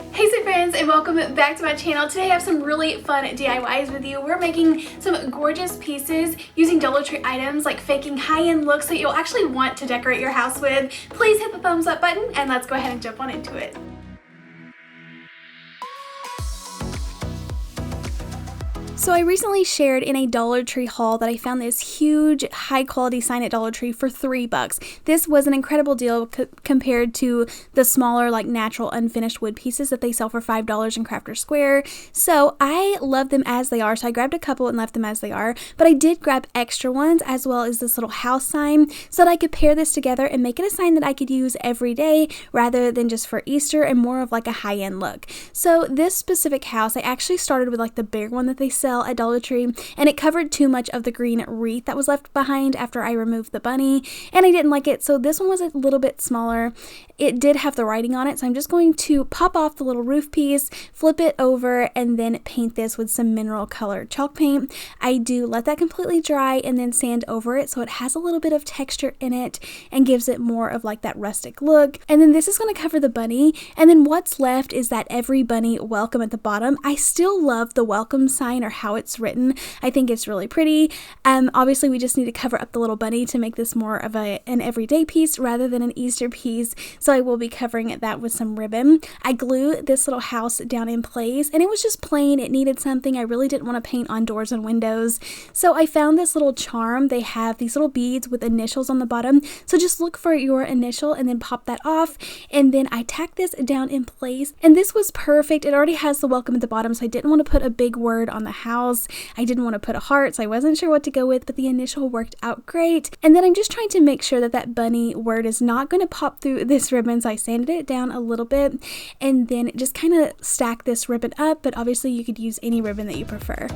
Hey Sweet friends, and welcome back to my channel. Today I have some really fun DIYs with you. We're making some gorgeous pieces using Dollar Tree items, like faking high-end looks that you'll actually want to decorate your house with. Please hit the thumbs up button and let's go ahead and jump on into it. So I recently shared in a Dollar Tree haul that I found this huge high quality sign at Dollar Tree for $3. This was an incredible deal compared to the smaller like natural unfinished wood pieces that they sell for $5 in Crafter's Square. So I love them as they are, so I grabbed a couple and left them as they are, but I did grab extra ones as well as this little house sign so that I could pair this together and make it a sign that I could use every day rather than just for Easter and more of like a high-end look. So this specific house, I actually started with like the big one that they sell at Dollar Tree, and it covered too much of the green wreath that was left behind after I removed the bunny, and I didn't like it, so this one was a little bit smaller. It did have the writing on it, so I'm just going to pop off the little roof piece, flip it over, and then paint this with some mineral colored chalk paint. I do let that completely dry and then sand over it so it has a little bit of texture in it and gives it more of like that rustic look. And then this is going to cover the bunny, and then what's left is that every bunny welcome at the bottom. I still love the welcome sign or how it's written. I think it's really pretty. Obviously we just need to cover up the little bunny to make this more of an everyday piece rather than an Easter piece, so I will be covering that with some ribbon. I glued this little house down in place and it was just plain. It needed something. I really didn't want to paint on doors and windows, so I found this little charm. They have these little beads with initials on the bottom, so just look for your initial and then pop that off, and then I tacked this down in place, and this was perfect. It already has the welcome at the bottom, so I didn't want to put a big word on the house. I didn't want to put a heart, so I wasn't sure what to go with, but the initial worked out great. And then I'm just trying to make sure that that bunny word is not going to pop through this ribbon, so I sanded it down a little bit and then just kind of stack this ribbon up, but obviously you could use any ribbon that you prefer.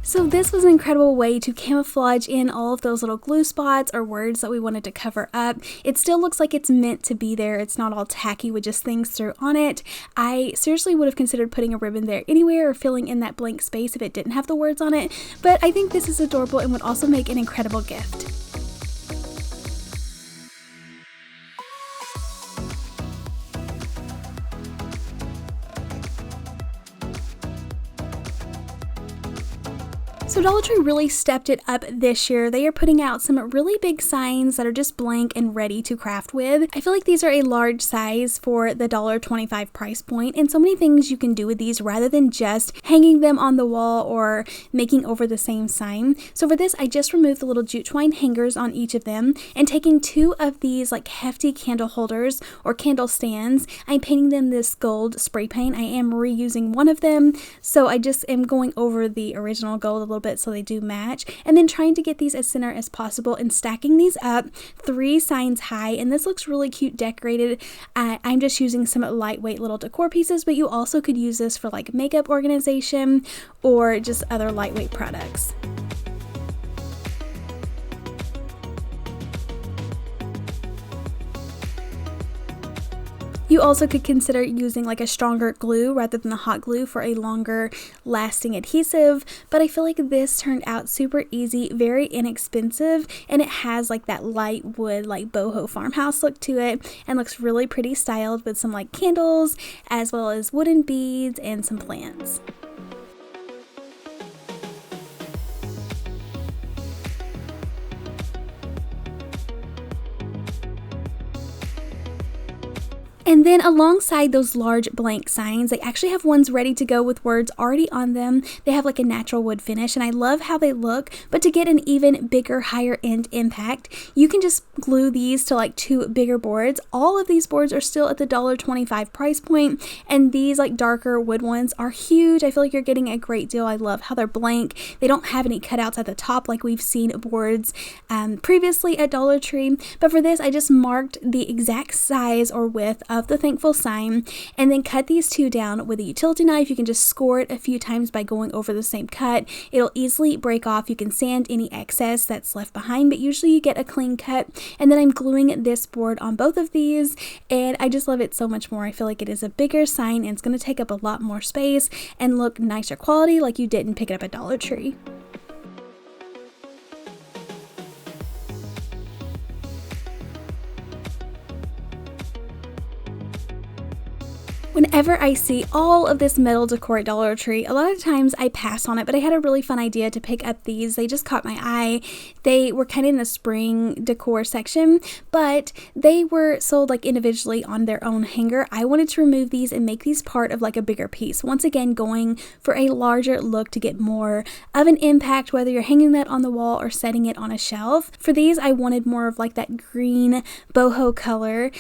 So this was an incredible way to camouflage in all of those little glue spots or words that we wanted to cover up. It still looks like it's meant to be there. It's not all tacky with just things through on it. I seriously would have considered putting a ribbon there anywhere or filling in that blank space if it didn't have the words on it, but I think this is adorable and would also make an incredible gift. So Dollar Tree really stepped it up this year. They are putting out some really big signs that are just blank and ready to craft with. I feel like these are a large size for the $1.25 price point, and so many things you can do with these rather than just hanging them on the wall or making over the same sign. So for this, I just removed the little jute twine hangers on each of them, and taking two of these like hefty candle holders or candle stands, I'm painting them this gold spray paint. I am reusing one of them, so I just am going over the original gold a little bit so they do match, and then trying to get these as center as possible and stacking these up 3 signs high, and this looks really cute decorated. I'm just using some lightweight little decor pieces, but you also could use this for like makeup organization or just other lightweight products. You also could consider using like a stronger glue rather than the hot glue for a longer lasting adhesive, but I feel like this turned out super easy, very inexpensive, and it has like that light wood like boho farmhouse look to it and looks really pretty styled with some like candles as well as wooden beads and some plants. And then alongside those large blank signs, they actually have ones ready to go with words already on them. They have like a natural wood finish, and I love how they look, but to get an even bigger, higher end impact, you can just glue these to like 2 bigger boards. All of these boards are still at the $1.25 price point, and these like darker wood ones are huge. I feel like you're getting a great deal. I love how they're blank. They don't have any cutouts at the top like we've seen boards previously at Dollar Tree, but for this, I just marked the exact size or width of the thankful sign and then cut these 2 down with a utility knife. You can just score it a few times by going over the same cut. It'll easily break off. You can sand any excess that's left behind, but usually you get a clean cut. And then I'm gluing this board on both of these, and I just love it so much more. I feel like it is a bigger sign and it's going to take up a lot more space and look nicer quality, like you didn't pick it up at Dollar Tree. Whenever I see all of this metal decor at Dollar Tree, a lot of times I pass on it, but I had a really fun idea to pick up these. They just caught my eye. They were kind of in the spring decor section, but they were sold like individually on their own hanger. I wanted to remove these and make these part of like a bigger piece. Once again, going for a larger look to get more of an impact, whether you're hanging that on the wall or setting it on a shelf. For these, I wanted more of like that green boho color.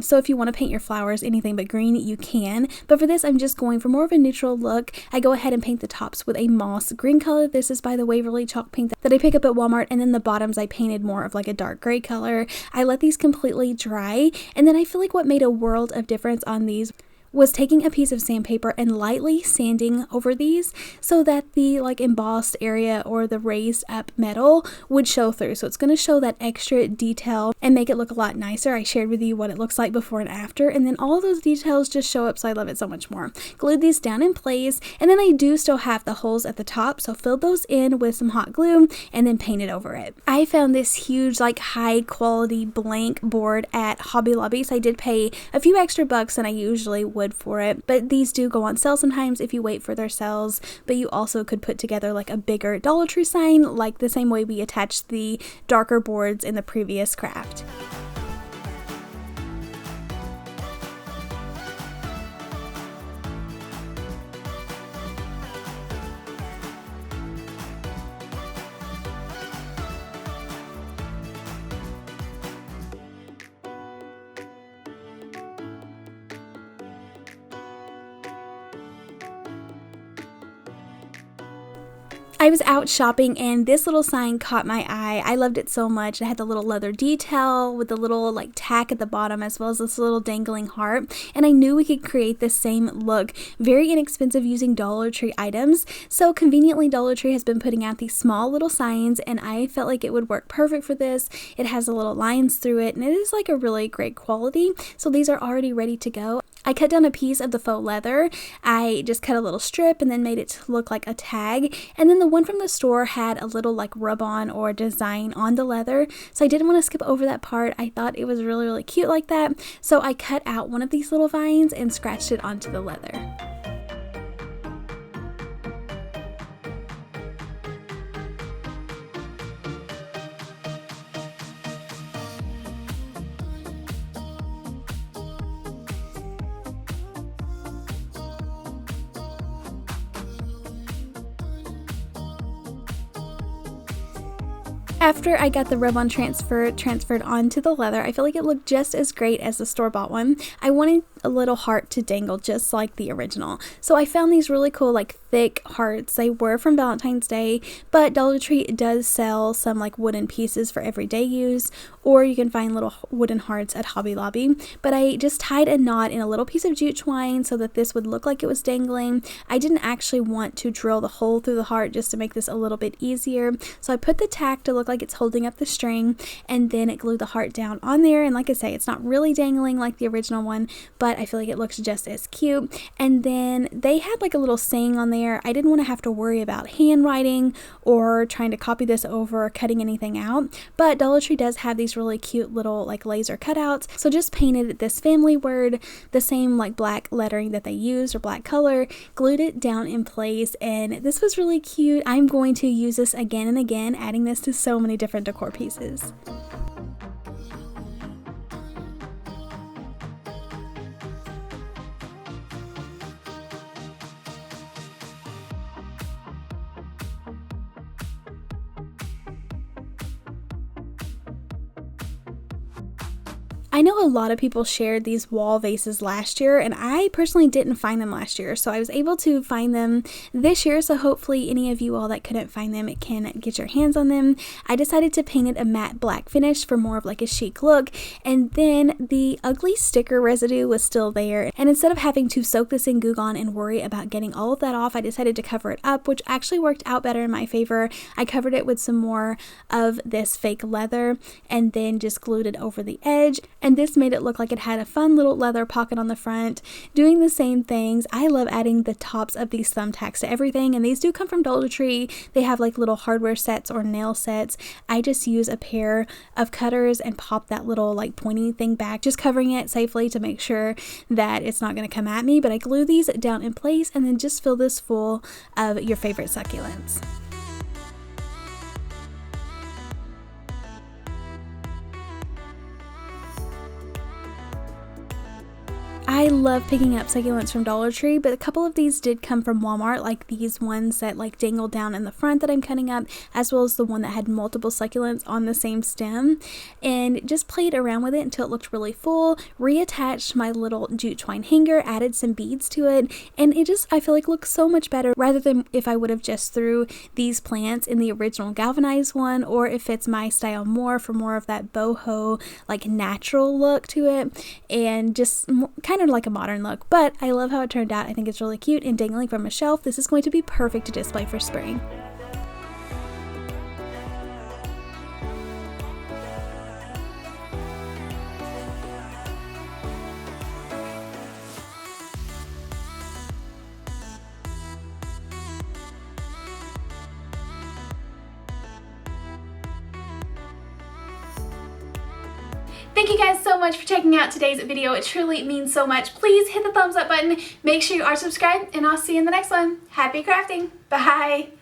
So if you want to paint your flowers anything but green, you can, but for this I'm just going for more of a neutral look. I go ahead and paint the tops with a moss green color. This is by the Waverly chalk paint that I pick up at Walmart, and then the bottoms I painted more of like a dark gray color. I let these completely dry, and then I feel like what made a world of difference on these was taking a piece of sandpaper and lightly sanding over these so that the like embossed area or the raised up metal would show through. So it's going to show that extra detail and make it look a lot nicer. I shared with you what it looks like before and after, and then all of those details just show up, so I love it so much more. Glued these down in place, and then I do still have the holes at the top, so filled those in with some hot glue and then painted over it. I found this huge like high quality blank board at Hobby Lobby, so I did pay a few extra bucks than I usually would for it, but these do go on sale sometimes if you wait for their sales. But you also could put together like a bigger Dollar Tree sign, like the same way we attached the darker boards in the previous craft. I was out shopping and this little sign caught my eye. I loved it so much. It had the little leather detail with the little like tack at the bottom, as well as this little dangling heart, and I knew we could create the same look very inexpensive using Dollar Tree items. So conveniently, Dollar Tree has been putting out these small little signs, and I felt like it would work perfect for this. It has the little lines through it, and it is like a really great quality. So these are already ready to go. I cut down a piece of the faux leather. I just cut a little strip and then made it to look like a tag. And then the one from the store had a little like rub on or design on the leather. So I didn't want to skip over that part. I thought it was really, really cute like that. So I cut out one of these little vines and scratched it onto the leather. After I got the rub-on transferred onto the leather, I feel like it looked just as great as the store-bought one. I wanted a little heart to dangle just like the original. So I found these really cool like thick hearts. They were from Valentine's Day, but Dollar Tree does sell some like wooden pieces for everyday use, or you can find little wooden hearts at Hobby Lobby. But I just tied a knot in a little piece of jute twine so that this would look like it was dangling. I didn't actually want to drill the hole through the heart just to make this a little bit easier. So I put the tack to look like it's holding up the string, and then it glued the heart down on there. And like I say, it's not really dangling like the original one, but I feel like it looks just as cute. And then they had like a little saying on there. I didn't want to have to worry about handwriting or trying to copy this over or cutting anything out, but Dollar Tree does have these really cute little like laser cutouts. So just painted this family word, the same like black lettering that they used or black color, glued it down in place, and this was really cute. I'm going to use this again and again, adding this to so many different decor pieces. I know a lot of people shared these wall vases last year, and I personally didn't find them last year, so I was able to find them this year. So hopefully any of you all that couldn't find them can get your hands on them. I decided to paint it a matte black finish for more of like a chic look, and then the ugly sticker residue was still there, and instead of having to soak this in Goo Gone and worry about getting all of that off, I decided to cover it up, which actually worked out better in my favor. I covered it with some more of this fake leather and then just glued it over the edge. and this made it look like it had a fun little leather pocket on the front. Doing the same things, I love adding the tops of these thumbtacks to everything, and these do come from Dollar Tree. They have like little hardware sets or nail sets. I just use a pair of cutters and pop that little like pointy thing back, just covering it safely to make sure that it's not going to come at me. But I glue these down in place and then just fill this full of your favorite succulents. I love picking up succulents from Dollar Tree, but a couple of these did come from Walmart, like these ones that like dangle down in the front that I'm cutting up, as well as the one that had multiple succulents on the same stem, and just played around with it until it looked really full, reattached my little jute twine hanger, added some beads to it, and it just, I feel like, looks so much better rather than if I would have just threw these plants in the original galvanized one, or if it's my style more for more of that boho like natural look to it, and just kind of like a modern look. But I love how it turned out. I think it's really cute, and dangling from a shelf, this is going to be perfect to display for spring. Thank you guys so much for checking out today's video. It truly means so much. Please hit the thumbs up button. Make sure you are subscribed, and I'll see you in the next one. Happy crafting. Bye.